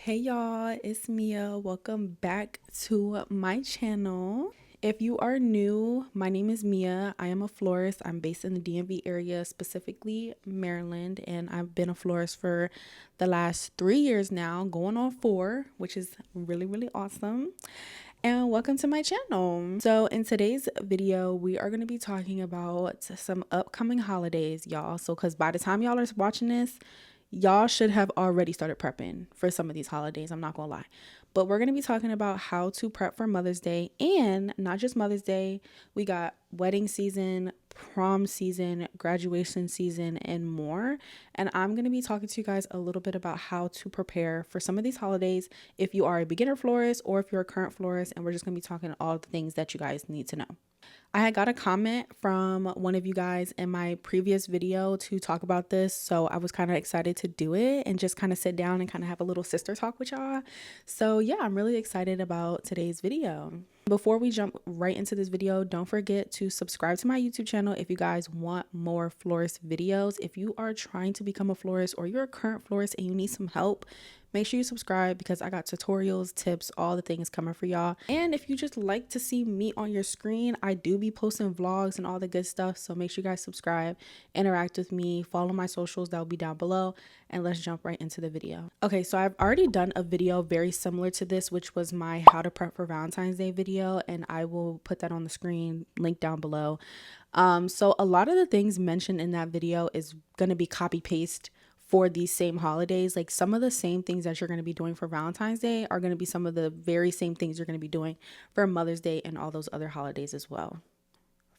Hey y'all, it's Mia. Welcome back to my channel. If you are new, my name is Mia. I am a florist. I'm based in the DMV area, specifically Maryland, and I've been a florist for the last 3 years now, going on 4, which is really awesome. And welcome to my channel. So in today's video, we are going to be talking about some upcoming holidays, y'all. So because by the time y'all are watching this, y'all should have already started prepping for some of these holidays. I'm not gonna lie. But we're gonna be talking about how to prep for Mother's Day, and not just Mother's Day. We got wedding season, prom season, graduation season, and more. And I'm gonna be talking to you guys a little bit about how to prepare for some of these holidays if you are a beginner florist or if you're a current florist, and we're just gonna be talking all the things that you guys need to know. I had got a comment from one of you guys in my previous video to talk about this, so I was kind of excited to do it and just kind of sit down and kind of have a little sister talk with y'all. So yeah, I'm really excited about today's video. Before we jump right into this video, don't forget to subscribe to my YouTube channel if you guys want more florist videos. If you are trying to become a florist or you're a current florist and you need some help, make sure you subscribe because I got tutorials, tips, all the things coming for y'all. And if you just like to see me on your screen, I do be posting vlogs and all the good stuff. So make sure you guys subscribe, interact with me, follow my socials, that will be down below. And let's jump right into the video. Okay, so I've already done a video very similar to this, which was my how to prep for Valentine's Day video. And I will put that on the screen, link down below. So a lot of the things mentioned in that video is going to be copy paste for these same holidays. Like some of the same things that you're going to be doing for Valentine's Day are going to be some of the very same things you're going to be doing for Mother's Day and all those other holidays as well.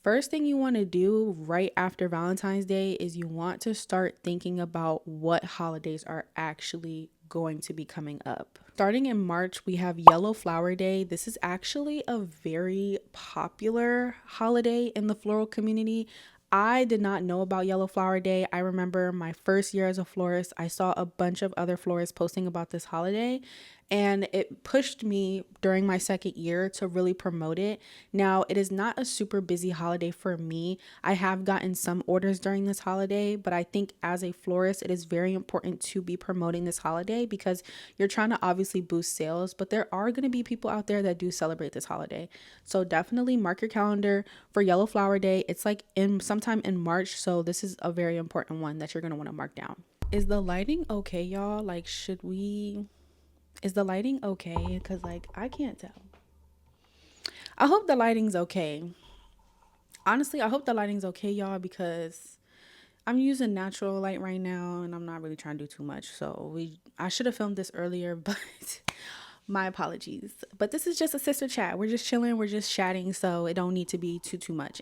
First thing you want to do right after Valentine's Day is you want to start thinking about what holidays are actually going to be coming up. Starting in March, we have Yellow Flower Day. This is actually a very popular holiday in the floral community. I did not know about Yellow Flower Day. I remember my first year as a florist, I saw a bunch of other florists posting about this holiday, and it pushed me during my second year to really promote it. Now, it is not a super busy holiday for me. I have gotten some orders during this holiday, but I think as a florist, it is very important to be promoting this holiday because you're trying to obviously boost sales, but there are going to be people out there that do celebrate this holiday. So definitely mark your calendar for Yellow Flower Day. It's like in sometime in March, so this is a very important one that you're going to want to mark down. Is the lighting okay, y'all? Like, is the lighting okay? Because like I can't tell. I hope the lighting's okay. Honestly, I hope the lighting's okay, y'all, because I'm using natural light right now and I'm not really trying to do too much. So I should have filmed this earlier, but my apologies. But this is just a sister chat. We're just chilling, we're just chatting, so it don't need to be too much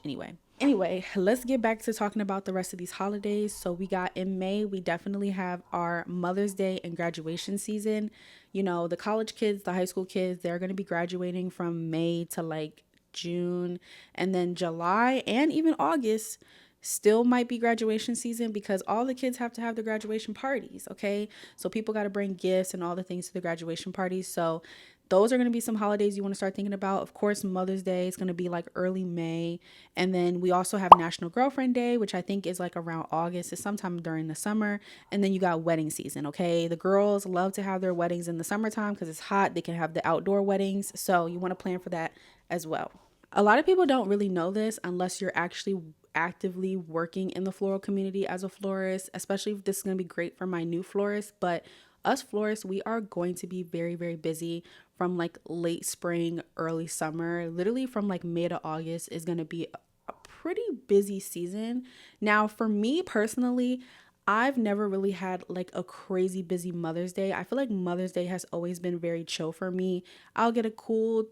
Anyway, let's get back to talking about the rest of these holidays. So we got in May, we definitely have our Mother's Day and graduation season. You know, the college kids, the high school kids, they're going to be graduating from May to like June, and then July and even August still might be graduation season because all the kids have to have the graduation parties. Okay, so people got to bring gifts and all the things to the graduation parties. So those are going to be some holidays you want to start thinking about. Of course, Mother's Day is going to be like early May. And then we also have National Girlfriend Day, which I think is like around August. It's sometime during the summer. And then you got wedding season, okay? The girls love to have their weddings in the summertime because it's hot. They can have the outdoor weddings. So you want to plan for that as well. A lot of people don't really know this unless you're actually actively working in the floral community as a florist, especially if this is going to be great for my new florists. But us florists, we are going to be very busy from like late spring, early summer. Literally from like May to August is going to be a pretty busy season. Now, for me personally, I've never really had like a crazy busy Mother's Day. I feel like Mother's Day has always been very chill for me. I'll get a cool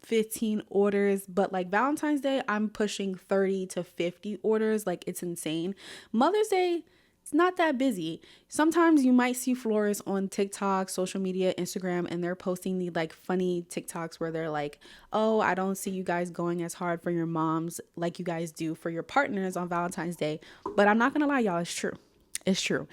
15 orders, but like Valentine's Day, I'm pushing 30 to 50 orders. Like it's insane. Mother's Day, it's not that busy. Sometimes you might see florists on TikTok, social media, Instagram, and they're posting the like funny TikToks where they're like, oh, I don't see you guys going as hard for your moms like you guys do for your partners on Valentine's Day. But I'm not gonna lie, y'all, it's true. It's true.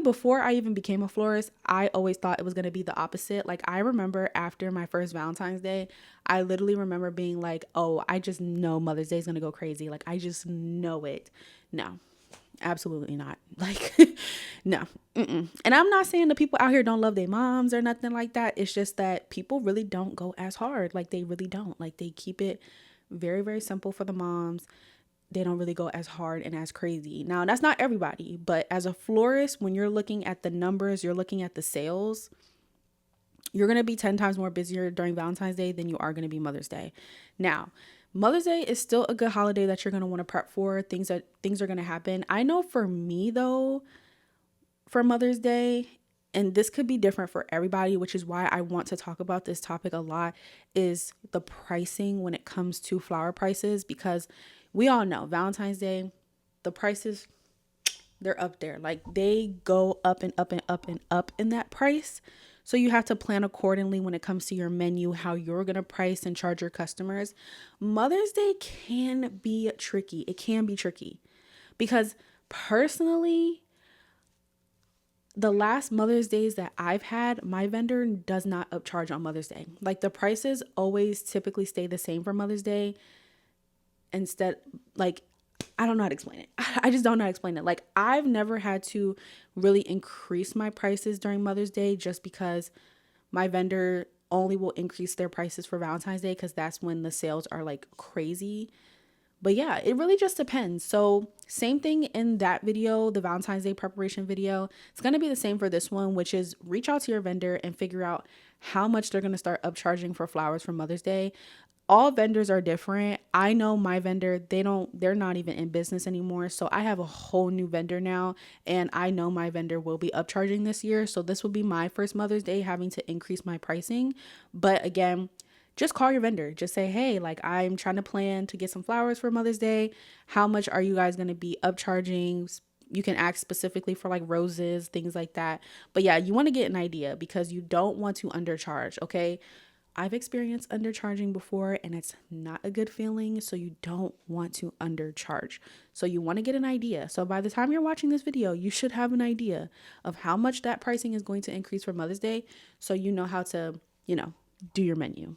Before I even became a florist, I always thought it was going to be the opposite. Like, I remember after my first Valentine's Day, I literally remember being like, oh, I just know Mother's Day is going to go crazy. Like, I just know it. No, Absolutely not. Like, no. Mm-mm. And I'm not saying the people out here don't love their moms or nothing like that. It's just that people really don't go as hard. Like, they really don't. Like, they keep it very, very simple for the moms. They don't really go as hard and as crazy. Now, that's not everybody, but as a florist, when you're looking at the numbers, you're looking at the sales, you're going to be 10 times more busier during Valentine's Day than you are going to be Mother's Day. Now, Mother's Day is still a good holiday that you're going to want to prep for. Things are going to happen. I know for me though, for Mother's Day, and this could be different for everybody, which is why I want to talk about this topic a lot, is the pricing when it comes to flower prices, because we all know Valentine's Day, the prices, they're up there. Like, they go up and up and up and up in that price. So you have to plan accordingly when it comes to your menu, how you're going to price and charge your customers. Mother's Day can be tricky. It can be tricky because personally, the last Mother's Days that I've had, my vendor does not upcharge on Mother's Day. Like, the prices always typically stay the same for Mother's Day. Instead, like, I don't know how to explain it. I just don't know how to explain it. Like, I've never had to really increase my prices during Mother's Day just because my vendor only will increase their prices for Valentine's Day because that's when the sales are like crazy. But yeah, it really just depends. So same thing in that video, the Valentine's Day preparation video. It's going to be the same for this one, which is reach out to your vendor and figure out how much they're going to start upcharging for flowers for Mother's Day. All vendors are different. I know my vendor, they're not even in business anymore. So I have a whole new vendor now, and I know my vendor will be upcharging this year. So this will be my first Mother's Day having to increase my pricing. But again, just call your vendor. Just say, hey, like, I'm trying to plan to get some flowers for Mother's Day. How much are you guys going to be upcharging? You can ask specifically for like roses, things like that. But yeah, you want to get an idea because you don't want to undercharge, okay? I've experienced undercharging before and it's not a good feeling. So you don't want to undercharge. So you want to get an idea. So by the time you're watching this video, you should have an idea of how much that pricing is going to increase for Mother's Day. So you know how to, do your menu.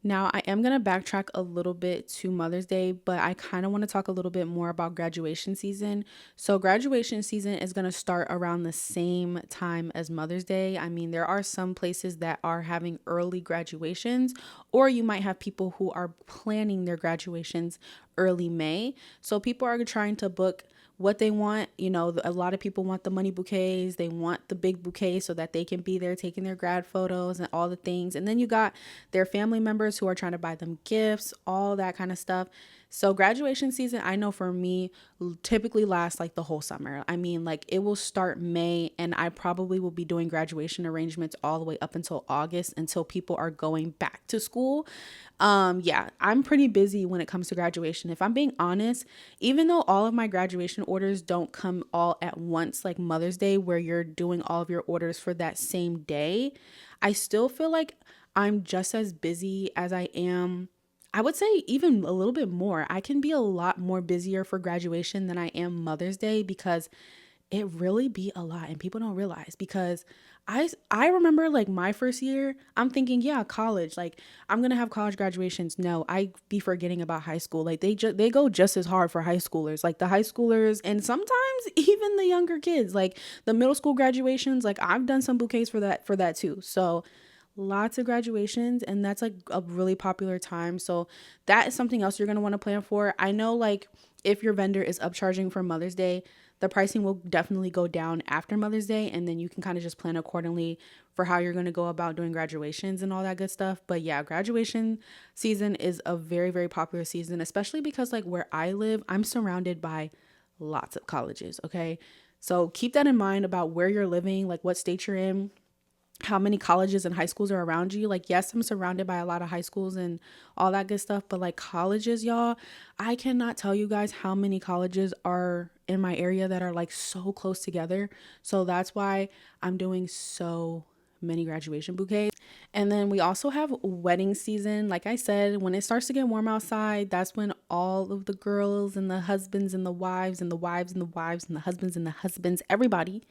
Now, I am going to backtrack a little bit to Mother's Day, but I kind of want to talk a little bit more about graduation season. So graduation season is going to start around the same time as Mother's Day. I mean, there are some places that are having early graduations, or you might have people who are planning their graduations early May. So people are trying to book what they want. A lot of people want the money bouquets. They want the big bouquet so that they can be there taking their grad photos and all the things. And then you got their family members who are trying to buy them gifts, all that kind of stuff. So graduation season, I know for me, typically lasts like the whole summer. I mean, like, it will start May and I probably will be doing graduation arrangements all the way up until August until people are going back to school. Yeah, I'm pretty busy when it comes to graduation. If I'm being honest, even though all of my graduation orders don't come all at once, like Mother's Day, where you're doing all of your orders for that same day, I still feel like I'm just as busy as I am. I would say even a little bit more. I can be a lot more busier for graduation than I am Mother's Day because it really be a lot and people don't realize. Because I remember like my first year, I'm thinking, yeah, college, like I'm going to have college graduations. No, I be forgetting about high school. Like they go just as hard for high schoolers, like the high schoolers and sometimes even the younger kids, like the middle school graduations. Like I've done some bouquets for that too. So lots of graduations, and that's like a really popular time. So that is something else you're going to want to plan for. I know, like, if your vendor is upcharging for Mother's Day, the pricing will definitely go down after Mother's Day, and then you can kind of just plan accordingly for how you're going to go about doing graduations and all that good stuff. But yeah, graduation season is a very, very popular season, especially because like where I live, I'm surrounded by lots of colleges, okay? So keep that in mind about where you're living, like what state you're in, how many colleges and high schools are around you. Like, yes, I'm surrounded by a lot of high schools and all that good stuff, but like colleges, y'all, I cannot tell you guys how many colleges are in my area that are like so close together. So that's why I'm doing so many graduation bouquets. And then we also have wedding season. Like I said, when it starts to get warm outside, that's when all of the girls and the husbands and the wives and the wives and the wives and the husbands, everybody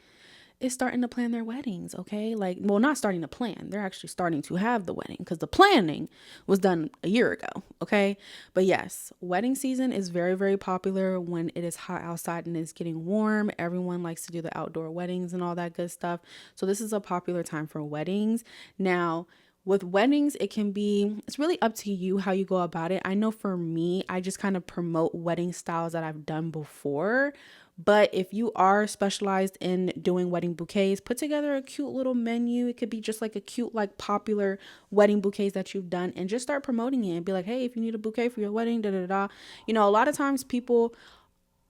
is starting to plan their weddings, okay? Like, well, not starting to plan. They're actually starting to have the wedding because the planning was done a year ago, okay? But yes, wedding season is very, very popular when it is hot outside and it's getting warm. Everyone likes to do the outdoor weddings and all that good stuff. So this is a popular time for weddings. Now, with weddings, it's really up to you how you go about it. I know for me, I just kind of promote wedding styles that I've done before. But if you are specialized in doing wedding bouquets, put together a cute little menu. It could be just like a cute, like popular wedding bouquets that you've done, and just start promoting it and be like, hey, if you need a bouquet for your wedding, da da da. A lot of times people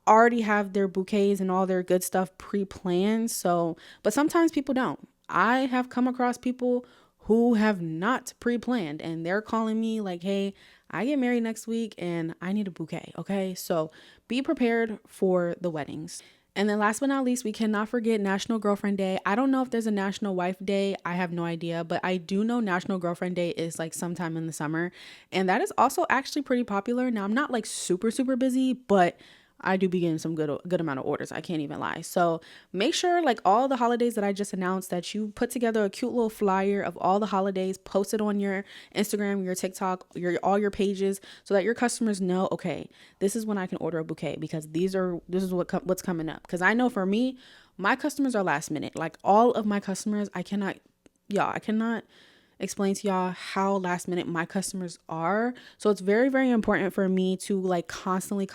already have their bouquets and all their good stuff pre-planned. So, but sometimes people don't. I have come across people who have not pre-planned and they're calling me like, hey, I get married next week and I need a bouquet. Okay. So be prepared for the weddings. And then last but not least, we cannot forget National Girlfriend Day. I don't know if there's a National Wife Day. I have no idea, but I do know National Girlfriend Day is like sometime in the summer. And that is also actually pretty popular. Now, I'm not like super, super busy, but I do be getting some good amount of orders. I can't even lie. So make sure like all the holidays that I just announced that you put together a cute little flyer of all the holidays, post it on your Instagram, your TikTok, all your pages so that your customers know, okay, this is when I can order a bouquet because this is what's coming up. Because I know for me, my customers are last minute. Like all of my customers, I cannot explain to y'all how last minute my customers are. So it's very, very important for me to like constantly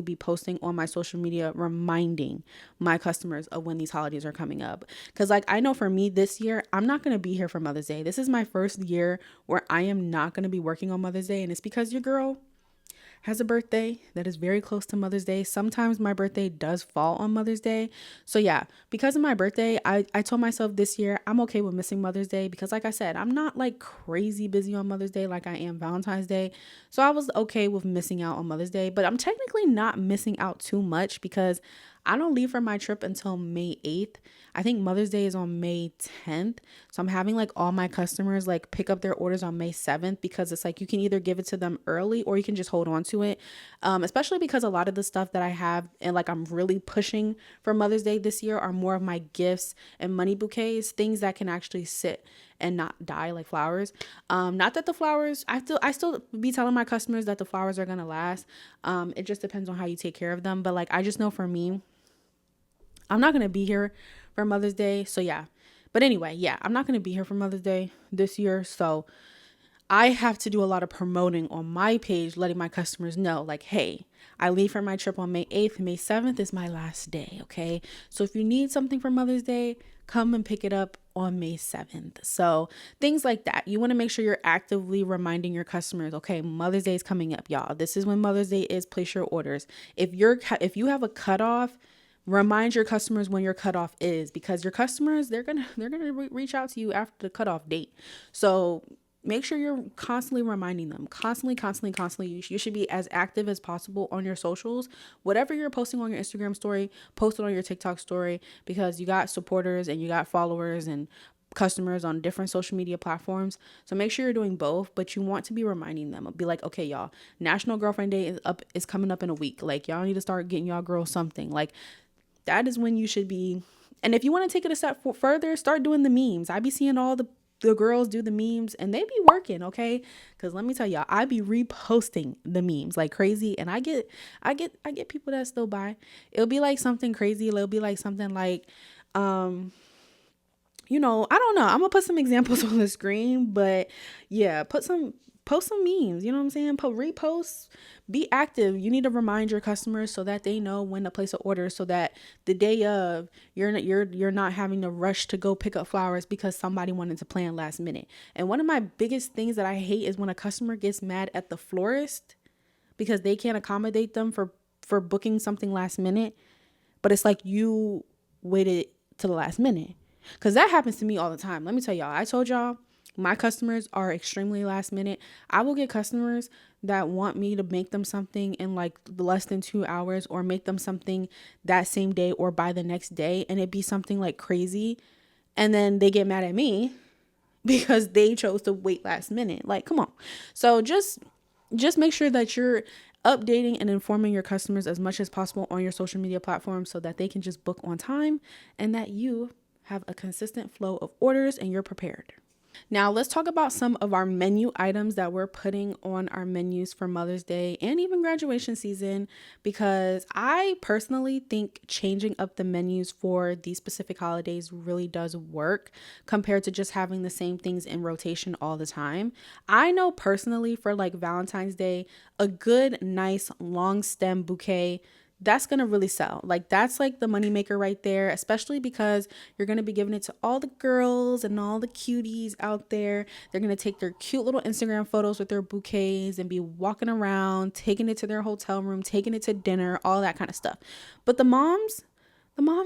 be posting on my social media, reminding my customers of when these holidays are coming up. Because like I know for me this year, I'm not going to be here for Mother's Day. This is my first year where I am not going to be working on Mother's Day. And it's because your girl has a birthday that is very close to Mother's Day. Sometimes my birthday does fall on Mother's Day. So yeah, because of my birthday, I told myself this year I'm okay with missing Mother's Day because like I said, I'm not like crazy busy on Mother's Day like I am Valentine's Day. So I was okay with missing out on Mother's Day, but I'm technically not missing out too much because I don't leave for my trip until May 8th. I think Mother's Day is on May 10th. So I'm having like all my customers like pick up their orders on May 7th because it's like you can either give it to them early or you can just hold on to it. Especially because a lot of the stuff that I have and like I'm really pushing for Mother's Day this year are more of my gifts and money bouquets, things that can actually sit and not die like flowers. Not that the flowers, I still be telling my customers that the flowers are gonna last. It just depends on how you take care of them. But like I just know for me, I'm not going to be here for Mother's Day. So yeah. But anyway, yeah, I'm not going to be here for Mother's Day this year. So I have to do a lot of promoting on my page, letting my customers know like, hey, I leave for my trip on May 8th. May 7th is my last day. Okay. So if you need something for Mother's Day, come and pick it up on May 7th. So things like that. You want to make sure you're actively reminding your customers, okay, Mother's Day is coming up, y'all. This is when Mother's Day is. Place your orders. If you have a cutoff, remind your customers when your cutoff is because your customers, they're gonna reach out to you after the cutoff date. So make sure you're constantly reminding them, constantly. You should be as active as possible on your socials. Whatever you're posting on your Instagram story, post it on your TikTok story because you got supporters and you got followers and customers on different social media platforms. So make sure you're doing both, but you want to be reminding them. Be like, okay, y'all, National Girlfriend Day is coming up in a week. Like y'all need to start getting y'all girls something. Like that is when you should be. And if you want to take it a step further, start doing the memes. I be seeing all the girls do the memes and they be working, okay? Because let me tell y'all, I be reposting the memes like crazy, and I get people that still buy. It'll be like something crazy. It'll be like something like, I don't know. I'm gonna put some examples on the screen, but yeah, post some memes. You know what I'm saying? Repost, be active. You need to remind your customers so that they know when to place an order, so that the day of you're not having to rush to go pick up flowers because somebody wanted to plan last minute. And one of my biggest things that I hate is when a customer gets mad at the florist because they can't accommodate them for booking something last minute, but it's like you waited to the last minute. Because that happens to me all the time. Let me tell y'all, I told y'all my customers are extremely last minute. I will get customers that want me to make them something in like less than 2 hours or make them something that same day or by the next day. And it be something like crazy. And then they get mad at me because they chose to wait last minute. Like, come on. So just make sure that you're updating and informing your customers as much as possible on your social media platforms so that they can just book on time and that you have a consistent flow of orders and you're prepared. Now, let's talk about some of our menu items that we're putting on our menus for Mother's Day and even graduation season, because I personally think changing up the menus for these specific holidays really does work compared to just having the same things in rotation all the time. I know personally for like Valentine's Day, a good, nice, long stem bouquet, that's going to really sell. Like that's like the moneymaker right there, especially because you're going to be giving it to all the girls and all the cuties out there. They're going to take their cute little Instagram photos with their bouquets and be walking around, taking it to their hotel room, taking it to dinner, all that kind of stuff. But the moms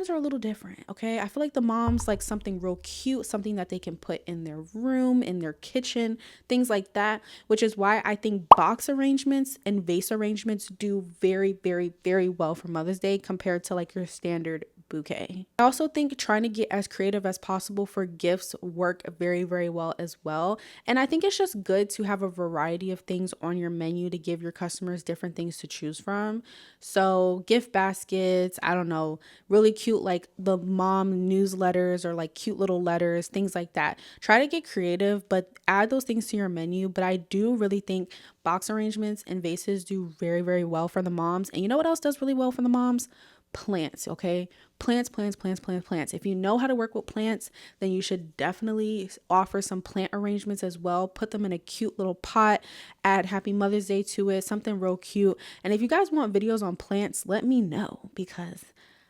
are a little different, okay? I feel like the moms like something real cute, something that they can put in their room, in their kitchen, things like that, which is why I think box arrangements and vase arrangements do very, very, very well for Mother's Day compared to like your standard bouquet. I also think trying to get as creative as possible for gifts work very, very well as well. And I think it's just good to have a variety of things on your menu to give your customers different things to choose from. So gift baskets, I don't know, really cute like the mom newsletters or like cute little letters, things like that. Try to get creative, but add those things to your menu. But I do really think box arrangements and vases do very, very well for the moms. And you know what else does really well for the moms? Plants, okay? Plants. If you know how to work with plants, then you should definitely offer some plant arrangements as well. Put them in a cute little pot, add Happy Mother's Day to it, something real cute. And if you guys want videos on plants, let me know because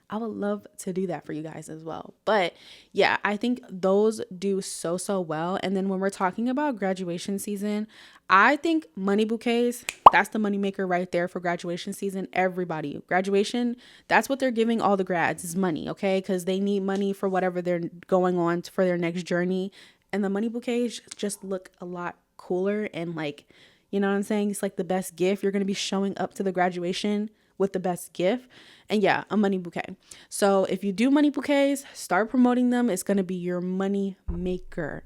I would love to do that for you guys as well. But yeah, I think those do so well. And then when we're talking about graduation season, I think money bouquets, that's the money maker right there for graduation season. Everybody, graduation, that's what they're giving all the grads is money, okay? Because they need money for whatever they're going on for their next journey. And the money bouquets just look a lot cooler and like, you know what I'm saying? It's like the best gift. You're going to be showing up to the graduation with the best gift. And yeah, a money bouquet. So if you do money bouquets, start promoting them. It's going to be your money maker.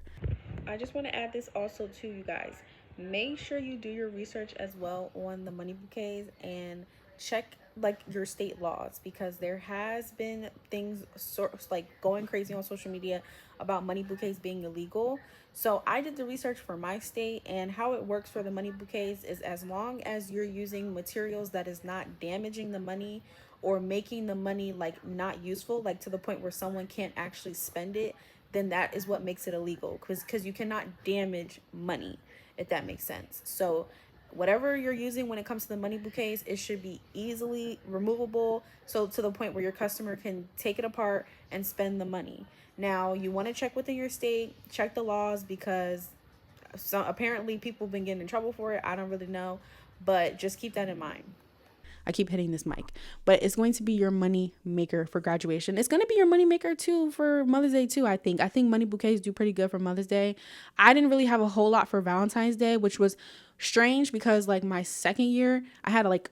I just want to add this also to you guys. Make sure you do your research as well on the money bouquets and check like your state laws, because there has been things like going crazy on social media about money bouquets being illegal. So I did the research for my state, and how it works for the money bouquets is as long as you're using materials that is not damaging the money or making the money like not useful, like to the point where someone can't actually spend it, then that is what makes it illegal, because you cannot damage money, if that makes sense. So whatever you're using when it comes to the money bouquets, it should be easily removable, so to the point where your customer can take it apart and spend the money. Now you want to check within your state, check the laws, because apparently people have been getting in trouble for it. I don't really know, but just keep that in mind. I keep hitting this mic, but it's going to be your money maker for graduation. It's going to be your money maker too for Mother's Day too. I think money bouquets do pretty good for Mother's Day. I didn't really have a whole lot for Valentine's Day, which was strange because like my second year, I had like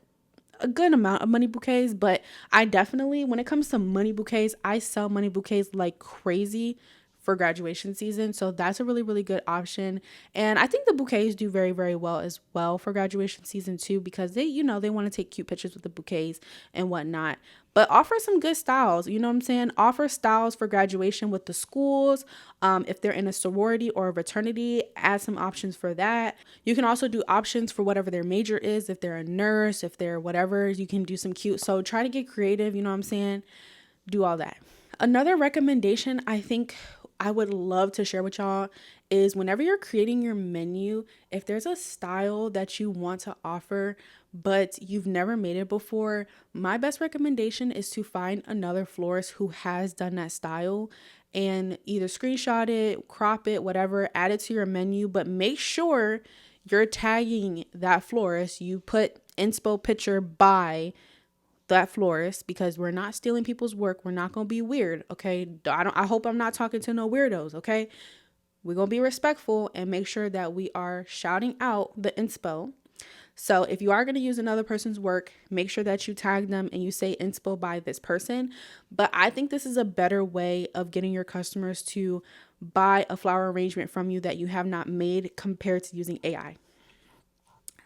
a good amount of money bouquets, but I definitely, when it comes to money bouquets, I sell money bouquets like crazy for graduation season. So that's a really, really good option. And I think the bouquets do very, very well as well for graduation season too, because they, they want to take cute pictures with the bouquets and whatnot. But offer some good styles, you know what I'm saying? Offer styles for graduation with the schools. If they're in a sorority or a fraternity, add some options for that. You can also do options for whatever their major is. If they're a nurse, if they're whatever, you can do some cute. So try to get creative, you know what I'm saying? Do all that. Another recommendation I think I would love to share with y'all is whenever you're creating your menu, if there's a style that you want to offer, but you've never made it before, my best recommendation is to find another florist who has done that style and either screenshot it, crop it, whatever, add it to your menu, but make sure you're tagging that florist. You put inspo picture by that florist, because we're not stealing people's work. We're not going to be weird. Okay. I hope I'm not talking to no weirdos. Okay. We're going to be respectful and make sure that we are shouting out the inspo. So if you are going to use another person's work, make sure that you tag them and you say inspo by this person. But I think this is a better way of getting your customers to buy a flower arrangement from you that you have not made compared to using AI.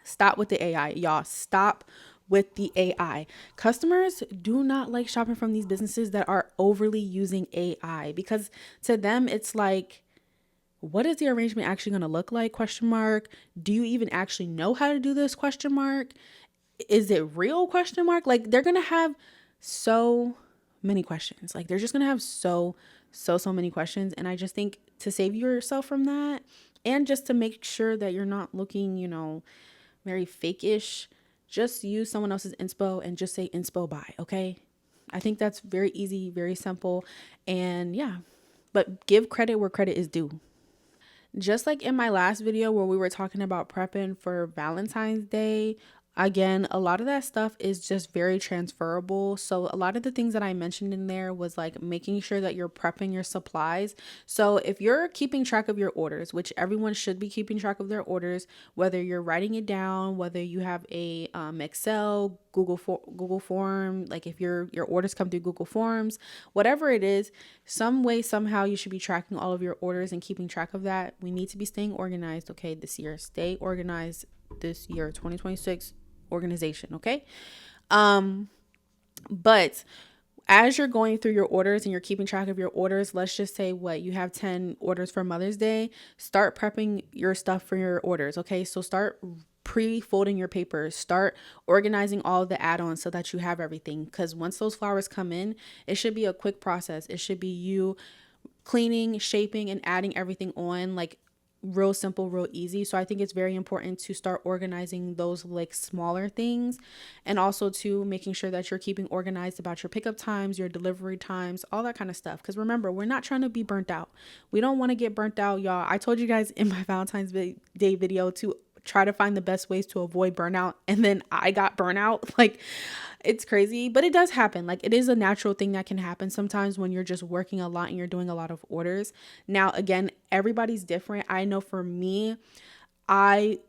Stop with the AI, y'all. Stop with the AI. Customers do not like shopping from these businesses that are overly using AI, because to them it's like, what is the arrangement actually going to look like? Question mark. Do you even actually know how to do this? Question mark. Is it real? Question mark. Like, they're going to have so many questions. Like, they're just going to have so many questions. And I just think to save yourself from that, and just to make sure that you're not looking, very fake-ish, just use someone else's inspo and just say inspo buy. Okay. I think that's very easy, very simple. And yeah, but give credit where credit is due. Just like in my last video where we were talking about prepping for Valentine's Day, again, a lot of that stuff is just very transferable. So a lot of the things that I mentioned in there was like making sure that you're prepping your supplies. So if you're keeping track of your orders, which everyone should be keeping track of their orders, whether you're writing it down, whether you have a Excel, Google form, like if your orders come through Google Forms, whatever it is, some way, somehow you should be tracking all of your orders and keeping track of that. We need to be staying organized, okay, this year. Stay organized this year, 2026 organization, okay? But as you're going through your orders and you're keeping track of your orders, let's just say you have 10 orders for Mother's Day, start prepping your stuff for your orders, okay? So start pre-folding your papers, start organizing all of the add-ons so that you have everything, because once those flowers come in, it should be a quick process. It should be you cleaning, shaping, and adding everything on, like real simple, real easy. So I think it's very important to start organizing those like smaller things, and also to making sure that you're keeping organized about your pickup times, your delivery times, all that kind of stuff. Because remember, we're not trying to be burnt out. We don't want to get burnt out, y'all. I told you guys in my Valentine's Day video to try to find the best ways to avoid burnout, and then I got burnout. Like, it's crazy, but it does happen. Like, it is a natural thing that can happen sometimes when you're just working a lot and you're doing a lot of orders. Now, again, everybody's different. I know for me, I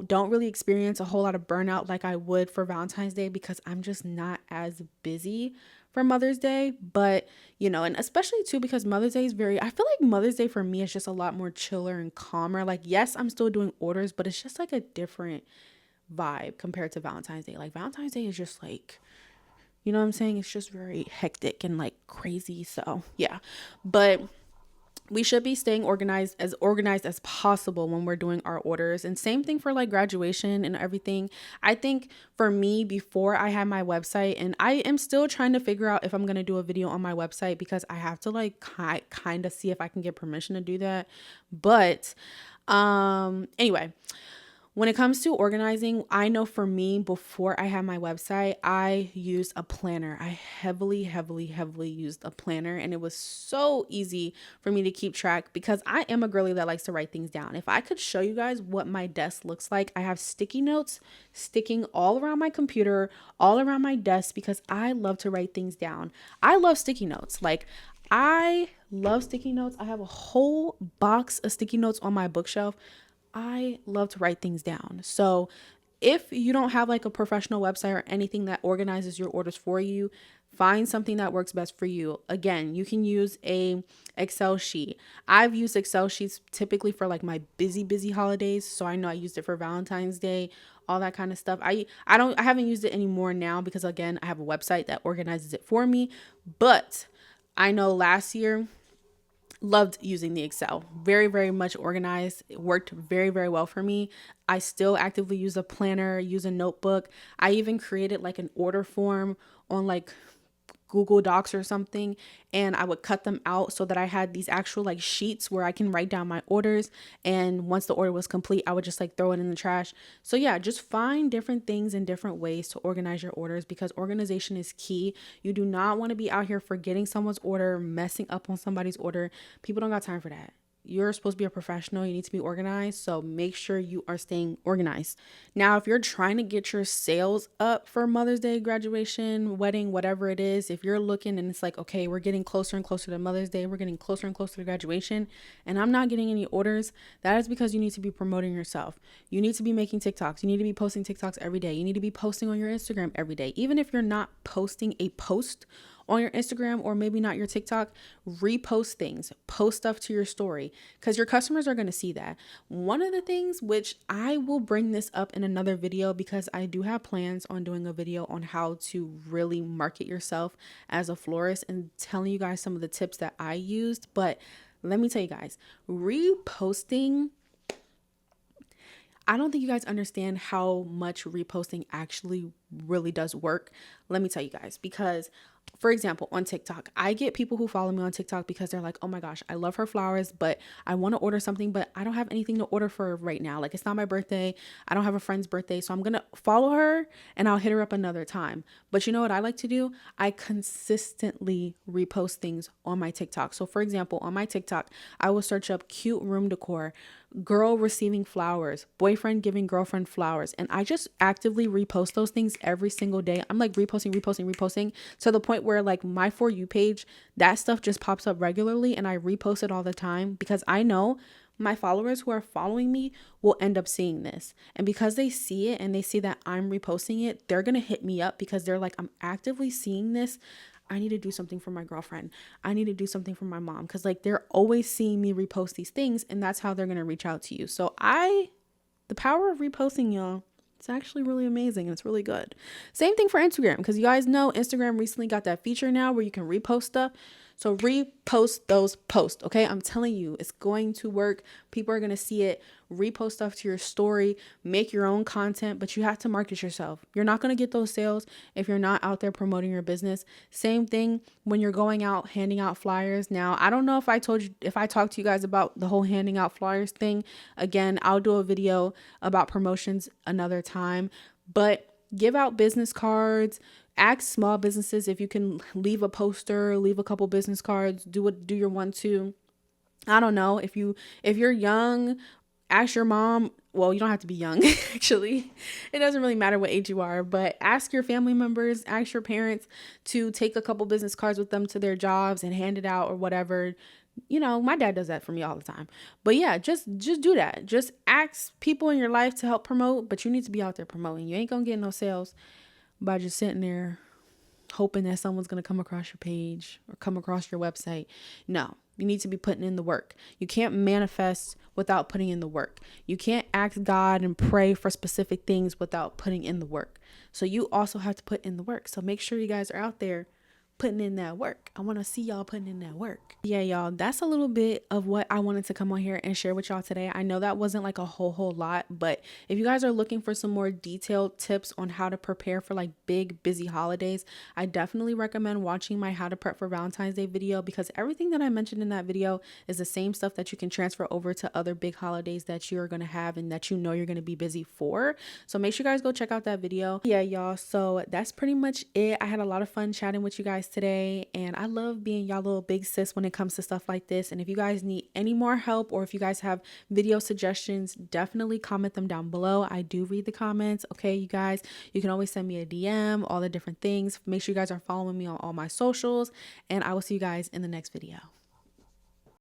don't really experience a whole lot of burnout like I would for Valentine's Day, because I'm just not as busy for Mother's Day. But, and especially too, because Mother's Day is I feel like Mother's Day for me is just a lot more chiller and calmer. Like, yes, I'm still doing orders, but it's just like a different vibe compared to Valentine's Day. Like, Valentine's Day is just like, you know what I'm saying? It's just very hectic and like crazy. So yeah, but we should be staying organized as possible when we're doing our orders. And same thing for like graduation and everything. I think for me, before I had my website, and I am still trying to figure out if I'm going to do a video on my website, because I have to like kind of see if I can get permission to do that. But anyway, when it comes to organizing, I know for me, before I had my website, I used a planner. I heavily used a planner, and it was so easy for me to keep track, because I am a girly that likes to write things down. If I could show you guys what my desk looks like, I have sticky notes sticking all around my computer, all around my desk, because I love to write things down. I love sticky notes. Like, I love sticky notes. I have a whole box of sticky notes on my bookshelf. I love to write things down. So if you don't have like a professional website or anything that organizes your orders for you, find something that works best for you. Again, you can use a Excel sheet. I've used Excel sheets typically for like my busy holidays. So I know I used it for Valentine's Day, all that kind of stuff. I haven't used it anymore now, because again, I have a website that organizes it for me. But I know last year, loved using the Excel. Very much organized. It worked very well for me. I still actively use a planner, use a notebook. I even created like an order form on like Google Docs or something, and I would cut them out so that I had these actual like sheets where I can write down my orders, and once the order was complete, I would just like throw it in the trash. So yeah, just find different things and different ways to organize your orders, because organization is key. You do not want to be out here forgetting someone's order, messing up on somebody's order. People don't got time for that. You're supposed to be a professional. You need to be organized. So make sure you are staying organized. Now, if you're trying to get your sales up for Mother's Day, graduation, wedding, whatever it is, if you're looking and it's like, okay, we're getting closer and closer to Mother's Day, we're getting closer and closer to graduation, and I'm not getting any orders, that is because you need to be promoting yourself. You need to be making TikToks. You need to be posting TikToks every day. You need to be posting on your Instagram every day. Even if you're not posting a post on your Instagram, or maybe not your TikTok, repost things, post stuff to your story, because your customers are going to see that. One of the things, which I will bring this up in another video, because I do have plans on doing a video on how to really market yourself as a florist and telling you guys some of the tips that I used. But let me tell you guys, reposting, I don't think you guys understand how much reposting actually really does work. Let me tell you guys, because for example, on TikTok, I get people who follow me on TikTok because they're like, oh my gosh, I love her flowers, but I want to order something, but I don't have anything to order for right now. Like, it's not my birthday. I don't have a friend's birthday. So I'm going to follow her and I'll hit her up another time. But you know what I like to do? I consistently repost things on my TikTok. So for example, on my TikTok, I will search up cute room decor, girl receiving flowers, boyfriend giving girlfriend flowers. And I just actively repost those things every single day. I'm like reposting to the point where like my For You page, that stuff just pops up regularly and I repost it all the time, because I know my followers who are following me will end up seeing this. And because they see it and they see that I'm reposting it, they're going to hit me up because they're like, I'm actively seeing this. I need to do something for my girlfriend. I need to do something for my mom. Because like they're always seeing me repost these things, and that's how they're going to reach out to you. So the power of reposting, y'all, it's actually really amazing and it's really good. Same thing for Instagram, because you guys know Instagram recently got that feature now where you can repost stuff. So repost those posts, okay? I'm telling you, it's going to work. People are going to see it. Repost stuff to your story, make your own content, but you have to market yourself. You're not going to get those sales if you're not out there promoting your business. Same thing when you're going out handing out flyers. Now, I don't know if I talked to you guys about the whole handing out flyers thing. Again, I'll do a video about promotions another time, but give out business cards. Ask small businesses if you can leave a poster, leave a couple business cards, do your 1-2. I don't know. If you're young, ask your mom. Well, you don't have to be young, actually. It doesn't really matter what age you are, but ask your family members, ask your parents to take a couple business cards with them to their jobs and hand it out or whatever. You know, my dad does that for me all the time. But yeah, just do that. Just ask people in your life to help promote, but you need to be out there promoting. You ain't gonna get no sales by just sitting there hoping that someone's going to come across your page or come across your website. No, you need to be putting in the work. You can't manifest without putting in the work. You can't ask God and pray for specific things without putting in the work. So you also have to put in the work. So make sure you guys are out there putting in that work. I want to see y'all putting in that work. Yeah, y'all, that's a little bit of what I wanted to come on here and share with y'all today. I know that wasn't like a whole lot, but if you guys are looking for some more detailed tips on how to prepare for like big, busy holidays, I definitely recommend watching my How to Prep for Valentine's Day video, because everything that I mentioned in that video is the same stuff that you can transfer over to other big holidays that you're going to have and that you know you're going to be busy for. So make sure you guys go check out that video. Yeah, y'all. So that's pretty much it. I had a lot of fun chatting with you guys today, and I love being y'all little big sis when it comes to stuff like this. And if you guys need any more help, or if you guys have video suggestions, definitely comment them down below. I do read the comments. Okay, you guys, you can always send me a DM, all the different things. Make sure you guys are following me on all my socials, and I will see you guys in the next video.